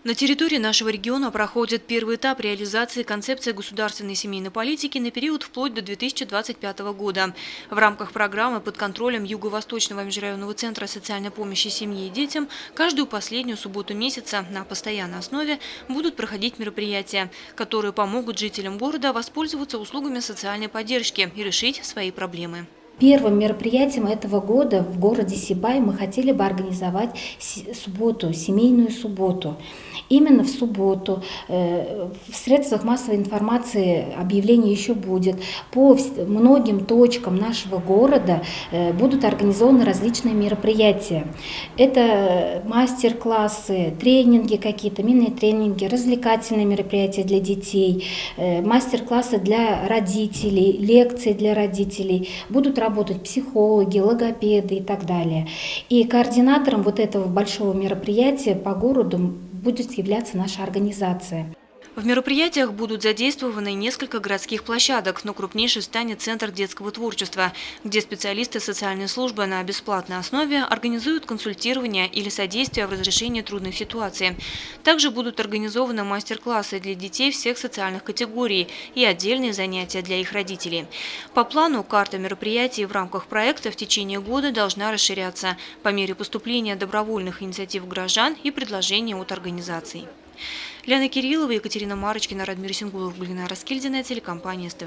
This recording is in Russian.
На территории нашего региона проходит первый этап реализации концепции государственной семейной политики на период вплоть до 2025 года. В рамках программы под контролем Юго-Восточного межрайонного центра социальной помощи семье и детям каждую последнюю субботу месяца на постоянной основе будут проходить мероприятия, которые помогут жителям города воспользоваться услугами социальной поддержки и решить свои проблемы. Первым мероприятием этого года в городе Сибай мы хотели бы организовать субботу, семейную субботу. Именно в субботу в средствах массовой информации объявление еще будет. По многим точкам нашего города будут организованы различные мероприятия. Это мастер-классы, тренинги какие-то, мини-тренинги, развлекательные мероприятия для детей, мастер-классы для родителей, лекции для родителей. Будут работать психологи, логопеды и так далее. И координатором вот этого большого мероприятия по городу будет являться наша организация. В мероприятиях будут задействованы несколько городских площадок, но крупнейшей станет Центр детского творчества, где специалисты социальной службы на бесплатной основе организуют консультирование или содействие в разрешении трудных ситуаций. Также будут организованы мастер-классы для детей всех социальных категорий и отдельные занятия для их родителей. По плану карта мероприятий в рамках проекта в течение года должна расширяться по мере поступления добровольных инициатив граждан и предложений от организаций. Лена Кириллова, Екатерина Марочкина, Радмир Сингулов, Галина Раскильдина, телекомпания СТВ.